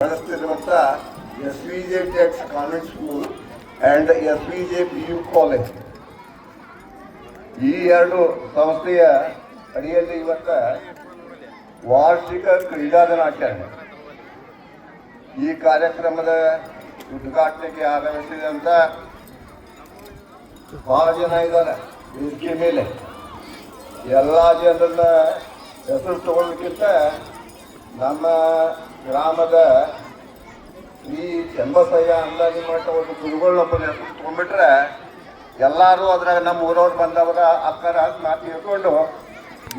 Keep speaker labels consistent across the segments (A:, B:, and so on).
A: ನಡೆಸ್ತಿರುವಂಥ SVJ ಟೆಕ್ಸ್ convent school and SVJ PU college ಈ ಎರಡು ಸಂಸ್ಥೆಯ ಅಡಿಯಲ್ಲಿ ಇವತ್ತ ವಾರ್ಷಿಕ ಕ್ರೀಡಾ ದಿನಾಚರಣೆ. ಈ ಕಾರ್ಯಕ್ರಮದ ಉದ್ಘಾಟನೆಗೆ ಆಗಮಿಸಿದಂಥ ಬಹಳ ಜನ ಇದ್ದಾರೆ ವೇದಿಕೆ ಮೇಲೆ. ಎಲ್ಲ ಜನರನ್ನ ಹೆಸರು ತಗೊಳ್ಳೋದಕ್ಕಿಂತ ನಮ್ಮ ಗ್ರಾಮದ ಈ ಚನ್ನಬಸಯ್ಯ ಅಂದಾಜಿ ಮಠ ಒಂದು ಗುರುಗಳನ್ನೊಬ್ಬನ ಹೆಸರು ತಗೊಂಡ್ಬಿಟ್ರೆ ಎಲ್ಲರೂ ಅದ್ರಾಗ ನಮ್ಮ ಊರವ್ರು ಬಂದವರ ಅಕ್ಕರ ಮಾತು ಇಟ್ಕೊಂಡು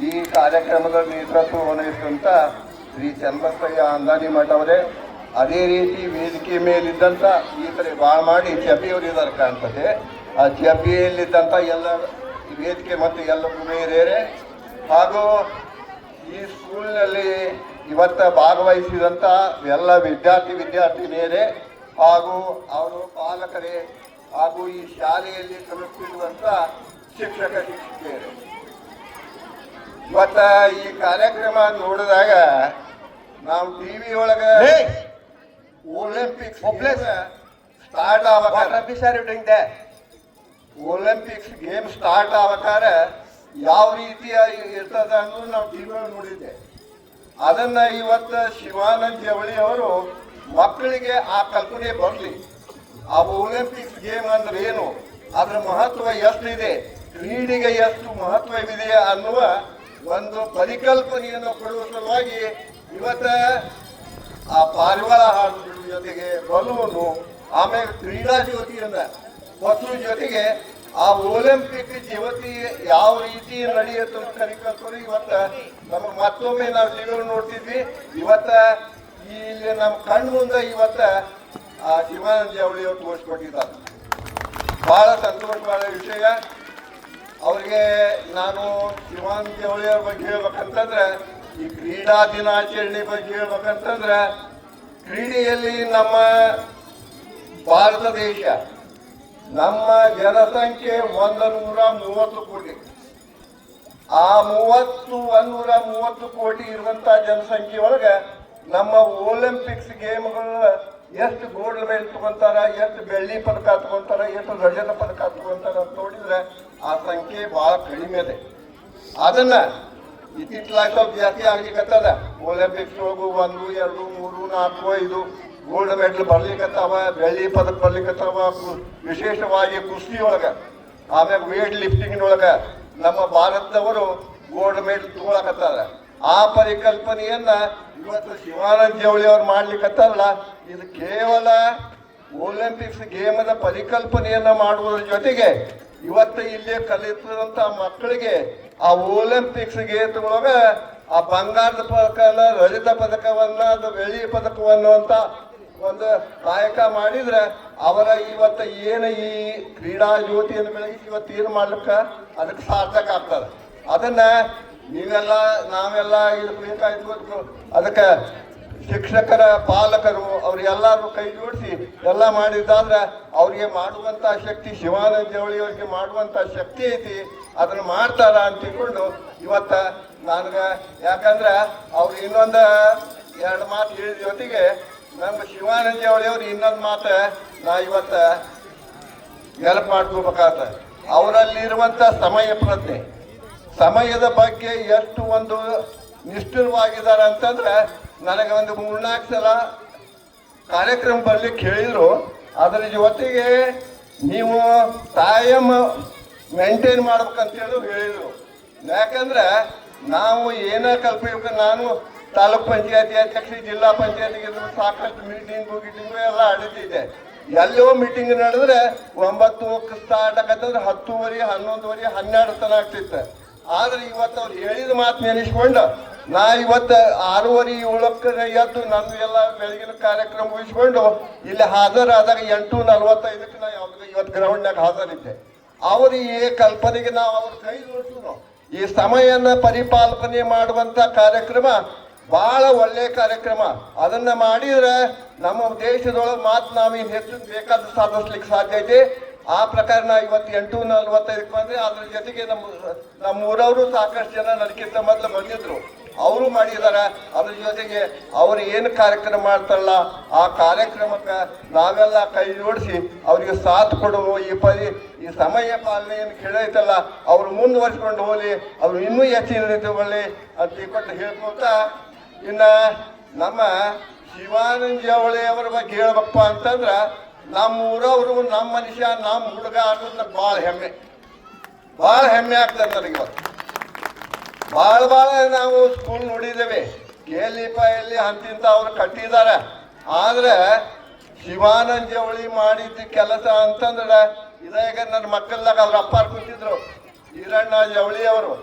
A: ಈ ಕಾರ್ಯಕ್ರಮದ ನೇತೃತ್ವ ವಹಿಸಿದಂಥ ಶ್ರೀ ಚನ್ನಬಸಯ್ಯ ಅಂದಾಜಿ ಮಠ ಅವರೇ, ಅದೇ ರೀತಿ ವೇದಿಕೆ ಮೇಲಿದ್ದಂಥ ಈ ಕಡೆ ಭಾಳ ಮಾಡಿ ಚಪಿಯವರು ಇದ್ದಾರೆ ಕಾಣ್ತದೆ. ಆ ಚಪಿಯಲ್ಲಿದ್ದಂಥ ಎಲ್ಲ ವೇದಿಕೆ ಮತ್ತು ಎಲ್ಲ ಹಿರಿಯರೇ ಹಾಗೂ ಈ ಸ್ಕೂಲ್ನಲ್ಲಿ ಇವತ್ತು ಭಾಗವಹಿಸಿದಂಥ ಎಲ್ಲ ವಿದ್ಯಾರ್ಥಿನಿಯರೇ ಹಾಗೂ ಅವರು ಪಾಲಕರೇ ಹಾಗೂ ಈ ಶಾಲೆಯಲ್ಲಿ ಕಲಿಸುತ್ತಿರುವಂಥ ಶಿಕ್ಷಕಿಯರೇ, ಇವತ್ತು ಈ ಕಾರ್ಯಕ್ರಮ ನೋಡಿದಾಗ ನಾವು ಟಿವಿ ಒಳಗೆ ಒಲಿಂಪಿಕ್ಸ್ ಸ್ಟಾರ್ಟ್ ಆಗ್ಬೇಕಾದ್ರೆ ಒಲಿಂಪಿಕ್ಸ್ ಗೇಮ್ ಸ್ಟಾರ್ಟ್ ಆಗ್ಬೇಕಾದ್ರೆ ಯಾವ ರೀತಿಯ ಇರ್ತದೆ ಅನ್ನೋದು ನಾವು ಟಿವಿ ಒಳಗೆ ನೋಡಿದ್ದೆ. ಅದನ್ನ ಇವತ್ತು ಶಿವಾನಂದ ಜವಳಿ ಅವರು ಮಕ್ಕಳಿಗೆ ಆ ಕಲ್ಪನೆ ಬರಲಿ, ಆ ಒಲಿಂಪಿಕ್ಸ್ ಗೇಮ್ ಅಂದ್ರೆ ಏನು, ಅದರ ಮಹತ್ವ ಎಷ್ಟಿದೆ, ಕ್ರೀಡೆಗೆ ಎಷ್ಟು ಮಹತ್ವವಿದೆ ಅನ್ನುವ ಒಂದು ಪರಿಕಲ್ಪನೆಯನ್ನು ಕೊಡುವ ಸಲುವಾಗಿ ಇವತ್ತ ಆ ಪಾರಿವಾಳ ಹಾಡುಗಳ ಜೊತೆಗೆ ಬಲೂನು, ಆಮೇಲೆ ಕ್ರೀಡಾ ಜ್ಯೋತಿಯನ್ನ ಹೊತ್ತು ಜೊತೆಗೆ ಆ ಒಲಿಂಪಿಕ್ ಜ್ಯೋತಿ ಯಾವ ರೀತಿ ನಡೆಯುತ್ತೆ ಕಲಿಕಲ್ಪನೆ ಇವತ್ತು ನಮಗೆ ಮತ್ತೊಮ್ಮೆ ನಾವು ಟಿವಿ ನೋಡ್ತಿದ್ವಿ. ಇವತ್ತ ಇಲ್ಲಿ ನಮ್ಮ ಕಣ್ಣು ಮುಂದೆ ಇವತ್ತ ಆ ಶಿವಾನಂದ ಜವಳಿ ಅವರು ತೋರಿಸ್ಕೊಟ್ಟಿದ್ದಾರೆ. ಬಹಳ ಸಂತೋಷವಾದ ವಿಷಯ. ಅವ್ರಿಗೆ ನಾನು ಶಿವಾನಂದ ಜವಳಿ ಅವ್ರ ಬಗ್ಗೆ ಹೇಳ್ಬೇಕಂತಂದ್ರೆ, ಈ ಕ್ರೀಡಾ ದಿನಾಚರಣೆ ಬಗ್ಗೆ ಹೇಳ್ಬೇಕಂತಂದ್ರೆ, ಕ್ರೀಡೆಯಲ್ಲಿ ನಮ್ಮ ಭಾರತ ದೇಶ ನಮ್ಮ ಜನಸಂಖ್ಯೆ 130 ಕೋಟಿ. ಆ 130 ಕೋಟಿ ಇರುವಂತ ಜನಸಂಖ್ಯೆ ಒಳಗೆ ನಮ್ಮ ಒಲಿಂಪಿಕ್ಸ್ ಗೇಮ್ಗಳು ಎಷ್ಟು ಗೋಲ್ಡ್ ಮೆಡಲ್ ತಗೊಂತಾರ, ಎಷ್ಟು ಬೆಳ್ಳಿ ಪದಕ ತಗೊಂತಾರ, ಎಷ್ಟು ರಜತ ಪದಕ ತಗೊಂತಾರ ಅಂತ ನೋಡಿದ್ರೆ ಆ ಸಂಖ್ಯೆ ಬಹಳ ಕಡಿಮೆ ಇದೆ. ಅದನ್ನ ಇತ್ತಿತ್ತಲಾಗಿ ಸ್ವಲ್ಪ ಜಾಸ್ತಿ ಆಗ್ಲಿಕ್ಕತ್ತದ. ಒಲಿಂಪಿಕ್ಸ್ ಒಳಗು 1, 2, 3, 4, 5 ಗೋಲ್ಡ್ ಮೆಡಲ್ ಬರ್ಲಿಕ್ಕತ್ತಾವ, ಬೆಳ್ಳಿ ಪದಕ ಬರ್ಲಿಕ್ಕತ್ತಾವ. ವಿಶೇಷವಾಗಿ ಕುಸ್ತಿ ಒಳಗ, ಆಮೇಲೆ ವೇಟ್ ಲಿಫ್ಟಿಂಗ್ ಒಳಗ ನಮ್ಮ ಭಾರತದವರು ಗೋಲ್ಡ್ ಮೆಡಲ್ ತಗೊಳಕತ್ತಾರ. ಆ ಪರಿಕಲ್ಪನೆಯನ್ನ ಇವತ್ತು ಶಿವಾನಂದ ಜವಳಿ ಅವ್ರು ಮಾಡ್ಲಿಕ್ಕತ್ತಾರಲ್ಲ, ಇದು ಕೇವಲ ಒಲಿಂಪಿಕ್ಸ್ ಗೇಮದ ಪರಿಕಲ್ಪನೆಯನ್ನ ಮಾಡುವುದರ ಜೊತೆಗೆ ಇವತ್ತು ಇಲ್ಲಿ ಕಲಿತಿರುವಂತ ಮಕ್ಕಳಿಗೆ ಆ ಒಲಿಂಪಿಕ್ಸ್ ಗೇಮ್ಗಳೊಳಗ ಆ ಬಂಗಾರದ ಪದಕನ, ರಜತ ಪದಕವನ್ನ, ಅದು ಬೆಳ್ಳಿ ಪದಕವನ್ನು ಅಂತ ಒಂದು ಕಾಯಕ ಮಾಡಿದ್ರೆ ಅವರ ಇವತ್ತು ಏನು ಈ ಕ್ರೀಡಾ ಜ್ಯೋತಿಯನ್ನು ಬೆಳಗಿ ಇವತ್ತು ಏನು ಮಾಡ್ಲಿಕ್ಕೆ ಅದಕ್ಕೆ ಸಾರ್ಥಕ ಆಗ್ತದೆ. ಅದನ್ನ ನೀವೆಲ್ಲ ನಾವೆಲ್ಲ ಬೇಕಾಯ್ತು. ಅದಕ್ಕೆ ಶಿಕ್ಷಕರ, ಪಾಲಕರು ಅವ್ರೆಲ್ಲರೂ ಕೈ ಜೋಡಿಸಿ ಎಲ್ಲ ಮಾಡಿದ್ದಾದ್ರೆ ಅವ್ರಿಗೆ ಮಾಡುವಂತ ಶಕ್ತಿ, ಶಿವಾನಂದ ಜವಳಿ ಅವ್ರಿಗೆ ಮಾಡುವಂತ ಶಕ್ತಿ ಐತಿ, ಅದನ್ನ ಮಾಡ್ತಾರ ಅಂತ ತಿಳ್ಕೊಂಡು ಇವತ್ತ ನನಗೆ, ಯಾಕಂದ್ರೆ ಅವ್ರು ಇನ್ನೊಂದು 2 ಮಾತು ಹೇಳಿದ ಜೊತೆಗೆ ನಮ್ಮ ಶಿವಾನಂದ ಜವಳಿ ಅವ್ರು ಇನ್ನೊಂದು ಮಾತು ನಾ ಇವತ್ತ ನೆನಪು ಮಾಡ್ಕೋಬೇಕಾಗ್ತದೆ. ಅವರಲ್ಲಿರುವಂಥ ಸಮಯ ಪ್ರಜ್ಞೆ, ಸಮಯದ ಬಗ್ಗೆ ಎಷ್ಟು ಒಂದು ನಿಷ್ಠುರವಾಗಿದ್ದಾರೆ ಅಂತಂದ್ರೆ, ನನಗೆ ಒಂದು 3-4 ಸಲ ಕಾರ್ಯಕ್ರಮ ಬರ್ಲಿಕ್ಕೆ ಹೇಳಿದ್ರು. ಅದರ ಜೊತೆಗೆ ನೀವು ಕಾಯಂ ಮೇಂಟೈನ್ ಮಾಡ್ಬೇಕಂತೇಳಿ ಹೇಳಿದರು. ಯಾಕಂದ್ರೆ ನಾವು ಏನೇ ಕಲ್ಪಬೇಕು, ನಾನು ತಾಲೂಕ್ ಪಂಚಾಯತಿ ಅಧ್ಯಕ್ಷ, ಜಿಲ್ಲಾ ಪಂಚಾಯತಿಗೆ ಸಾಕಷ್ಟು ಮೀಟಿಂಗು ಎಲ್ಲ ಆಡಿದ್ದೆ. ಎಲ್ಲೋ ಮೀಟಿಂಗ್ ನಡೆದ್ರೆ 9 ಸ್ಟಾರ್ಟ್ ಆಗತ್ತಂದ್ರೆ 10:30, 11:30, 12 ತನ ಆಗ್ತಿತ್ತು. ಆದ್ರೆ ಇವತ್ತು ಅವ್ರು ಹೇಳಿದ ಮಾತು ನೆನೆಸ್ಕೊಂಡು ನಾ ಇವತ್ತು 6:30, 7 ಎದ್ದು ನನ್ನ ಎಲ್ಲ ಬೆಳಗಿನ ಕಾರ್ಯಕ್ರಮ ಮುಗಿಸ್ಕೊಂಡು ಇಲ್ಲಿ ಹಾಜರಾದಾಗ 8:45 ನಾ ಇವತ್ತು ಗ್ರೌಂಡ್ನಾಗ ಹಾಜರಿದ್ದೆ. ಅವ್ರ ಈ ಕಲ್ಪನೆಗೆ ನಾವು ಅವ್ರ ಕೈ ಜೋಡಿಸಿದ್ರು. ಈ ಸಮಯನ ಪರಿಪಾಲನೆ ಮಾಡುವಂತ ಕಾರ್ಯಕ್ರಮ ಬಹಳ ಒಳ್ಳೆಯ ಕಾರ್ಯಕ್ರಮ. ಅದನ್ನ ಮಾಡಿದ್ರೆ ನಮ್ಮ ದೇಶದೊಳಗೆ ಮಾತು ನಾವೇನು ಹೆಚ್ಚು ಬೇಕಾದ ಸಾಧಿಸ್ಲಿಕ್ಕೆ ಸಾಧ್ಯ ಐತಿ. ಆ ಪ್ರಕಾರ ನಾ ಇವತ್ತು 8:45 ಬಂದ್ರೆ ಅದ್ರ ಜೊತೆಗೆ ನಮ್ಮ ಊರವರು ಸಾಕಷ್ಟು ಜನ ನನಗಿಂತ ಮೊದಲು ಬಂದಿದ್ರು. ಅವರು ಮಾಡಿದಾರ. ಅದ್ರ ಜೊತೆಗೆ ಅವ್ರು ಏನು ಕಾರ್ಯಕ್ರಮ ಮಾಡ್ತಾರಲ್ಲ ಆ ಕಾರ್ಯಕ್ರಮಕ್ಕೆ ನಾವೆಲ್ಲ ಕೈ ಜೋಡಿಸಿ ಅವ್ರಿಗೆ ಸಾಥ್ ಕೊಡುವ ಈ ಸಮಯ ಪಾಲನೆ ಏನು ಕೇಳೈತಲ್ಲ ಅವ್ರು ಮುಂದುವರಿಸ್ಕೊಂಡು ಹೋಗ್ಲಿ, ಅವ್ರು ಇನ್ನೂ ಹೆಚ್ಚಿನ ರೀತಿ ತಗೊಳ್ಳಿ ಅಂತ ಕೊಟ್ಟು ಹೇಳ್ಕೊತ, ಇನ್ನು ನಮ್ಮ ಶಿವಾನಂದ ಜವಳಿ ಅವರ ಬಗ್ಗೆ ಹೇಳ್ಬೇಕಪ್ಪ ಅಂತಂದ್ರೆ ನಮ್ಮ ಊರವರು, ನಮ್ಮ ಮನುಷ್ಯ, ನಮ್ಮ ಹುಡುಗ ಅನ್ನೋದು ನನಗೆ ಭಾಳ ಹೆಮ್ಮೆ ಆಗ್ತದೆ ನನಗೆ. ಇವತ್ತು ಭಾಳ ನಾವು ಸ್ಕೂಲ್ ನೋಡಿದ್ದೇವೆ, ಎಲ್ಲಿ ಅಂತಿಂತ ಅವ್ರು ಕಟ್ಟಿದ್ದಾರೆ. ಆದ್ರೆ ಶಿವಾನಂದ ಜವಳಿ ಮಾಡಿದ ಕೆಲಸ ಅಂತಂದ್ರೆ ಇದಾಗ ನನ್ನ ಮಕ್ಕಳದಾಗ ಅವ್ರ ಅಪ್ಪಾರು ಕೂತಿದ್ರು, ಈರಣ್ಣ ಜವಳಿ ಅವರು.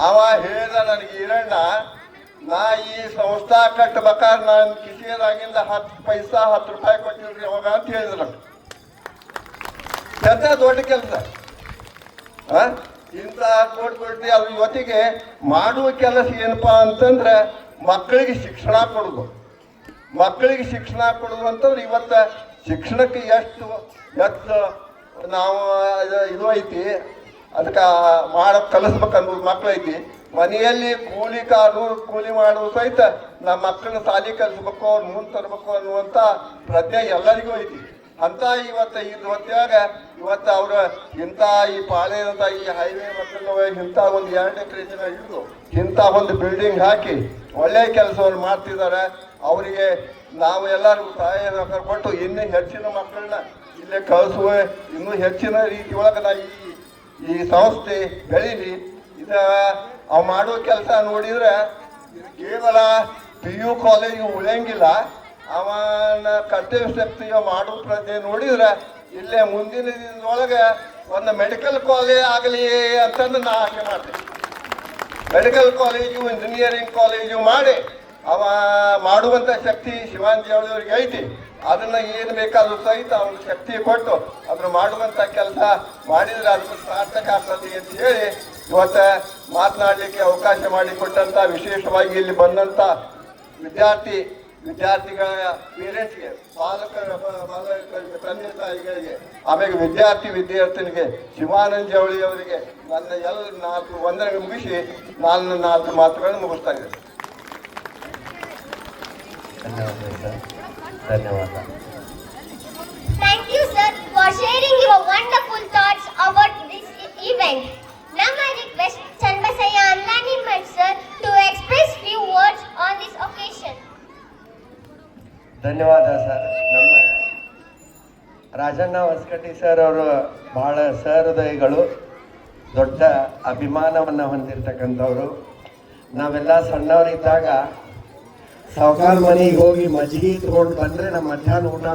A: ಅವ ಹೇಳ್ದ ನನಗೆ, ಈರಣ್ಣ ನಾ ಈ ಸಂಸ್ಥಾ ಕಟ್ಟಬೇಕಾದ್ರೆ ನಾನು ಕಿಸಿಯದಾಗಿಂದ 10 ಪೈಸಾ 10 ರೂಪಾಯಿ ಕೊಟ್ಟಿಲ್ರಿ ಅವಾಗ ಅಂತ ಹೇಳಿದ್ರು ನನಗೆ. ಎಂತ ದೊಡ್ಡ ಕೆಲಸ ಇಂಥ ಕೊಟ್ಟು ಅವ್ರ ಇವತ್ತಿಗೆ ಮಾಡುವ ಕೆಲಸ ಏನಪ್ಪಾ ಅಂತಂದ್ರೆ ಮಕ್ಕಳಿಗೆ ಶಿಕ್ಷಣ ಕೊಡೋದು. ಮಕ್ಕಳಿಗೆ ಶಿಕ್ಷಣ ಕೊಡೋದು ಅಂತಂದ್ರೆ ಇವತ್ತು ಶಿಕ್ಷಣಕ್ಕೆ ಎಷ್ಟು ನಾವು ಇದು ಐತಿ, ಅದಕ್ಕೆ ಕಲಿಸ್ಬೇಕು ಅನ್ನೋದು ಮಕ್ಳು ಐತಿ. ಮನೆಯಲ್ಲಿ ಕೂಲಿ ಮಾಡೋದು ಸಹಿತ ನಮ್ಮ ಮಕ್ಕಳನ್ನ ಶಾಲೆ ಕಲಿಸ್ಬೇಕು, ಅವ್ರು ಮುಂದೆ ತರಬೇಕು ಅನ್ನುವಂಥ ಪ್ರಜ್ಞೆ ಎಲ್ಲರಿಗೂ ಐತಿ. ಅಂತ ಇವತ್ತು ಇವತ್ತು ಅವ್ರು ಇಂಥ ಈ ಪಾಳೆಯಂಥ ಈ ಹೈವೇ ಮಕ್ಕಳು ಇಂಥ ಒಂದು 2 ಎಕರೆ ಜನ ಹಿಡಿದು ಇಂಥ ಒಂದು ಬಿಲ್ಡಿಂಗ್ ಹಾಕಿ ಒಳ್ಳೆಯ ಕೆಲಸವನ್ನು ಮಾಡ್ತಿದ್ದಾರೆ. ಅವರಿಗೆ ನಾವು ಎಲ್ಲರಿಗೂ ಸಹಾಯ ಕೊಟ್ಟು ಇನ್ನೂ ಹೆಚ್ಚಿನ ಮಕ್ಕಳನ್ನ ಇಲ್ಲೇ ಕಳಿಸುವ, ಇನ್ನೂ ಹೆಚ್ಚಿನ ರೀತಿ ಒಳಗೆ ನಾ ಈ ಸಂಸ್ಥೆ ಬೆಳೀಲಿ. ಅವು ಮಾಡೋ ಕೆಲಸ ನೋಡಿದ್ರೆ ಕೇವಲ PU ಕಾಲೇಜು ಉಳಿಯಂಗಿಲ್ಲ. ಅವನ ಕರ್ತವ್ಯ ಶಕ್ತಿ ಮಾಡೋ ಪ್ರಜ್ಞೆ ನೋಡಿದ್ರೆ ಇಲ್ಲೇ ಮುಂದಿನ ದಿನದೊಳಗೆ ಒಂದು ಮೆಡಿಕಲ್ ಕಾಲೇಜ್ ಆಗಲಿ ಅಂತಂದು ನಾ ಆಸೆ ಮಾಡ್ತೀನಿ. ಮೆಡಿಕಲ್ ಕಾಲೇಜು, ಇಂಜಿನಿಯರಿಂಗ್ ಕಾಲೇಜು ಮಾಡಿ ಅವ ಮಾಡುವಂಥ ಶಕ್ತಿ ಶಿವಾನಂದ ಜವಳಿ ಅವ್ರಿಗೆ ಐತಿ. ಅದನ್ನು ಏನು ಬೇಕಾದ್ರೂ ಸಹಿತ ಅವ್ನ ಶಕ್ತಿ ಕೊಟ್ಟು ಅದನ್ನು ಮಾಡುವಂಥ ಕೆಲಸ ಮಾಡಿದರೆ ಅದಕ್ಕೆ ಸಾರ್ಥಕ ಆಗ್ತದೆ ಅಂತ ಹೇಳಿ ಇವತ್ತು ಮಾತನಾಡಲಿಕ್ಕೆ ಅವಕಾಶ ಮಾಡಿಕೊಟ್ಟಂಥ, ವಿಶೇಷವಾಗಿ ಇಲ್ಲಿ ಬಂದಂಥ ವಿದ್ಯಾರ್ಥಿಗಳ ಪೇರೆಂಟ್ಸ್ಗೆ, ತಂದೆ ತಾಯಿಗಳಿಗೆ, ಆಮೇಲೆ ವಿದ್ಯಾರ್ಥಿನಿಗೆ ಶಿವಾನಂದ ಜವಳಿ ಅವರಿಗೆ ನನ್ನ ಎಲ್ಲ 4 ವಂದನೆ ಮುಗಿಸಿ ನಾನು 4 ಮಾತುಗಳನ್ನು ಮುಗಿಸ್ತಾ ಇದ್ದೇನೆ.
B: ಧನ್ಯವಾದ. Thank you sir for sharing your wonderful thoughts about this event. Now I request Chanbasaya Anlanimad sir to express few words on this occasion.
C: ಧನ್ಯವಾದ ಸರ್. ನಮ್ಮ ರಾಜಣ್ಣ ಹೊಸಕಟ್ಟಿ ಸರ್ ಅವರು ಬಹಳ ಸಹೃದಯಿಗಳು, ದೊಡ್ಡ ಅಭಿಮಾನವನ್ನು ಹೊಂದಿರತಕ್ಕಂಥವ್ರು. ನಾವೆಲ್ಲ ಸಣ್ಣವರಿದ್ದಾಗ ಸಾವುಕಾರ ಮನೆಗೆ ಹೋಗಿ ಮಜ್ಜಿಗೆ ತಗೊಂಡು ಬಂದರೆ ನಮ್ಮ ಮಧ್ಯಾಹ್ನ ಊಟ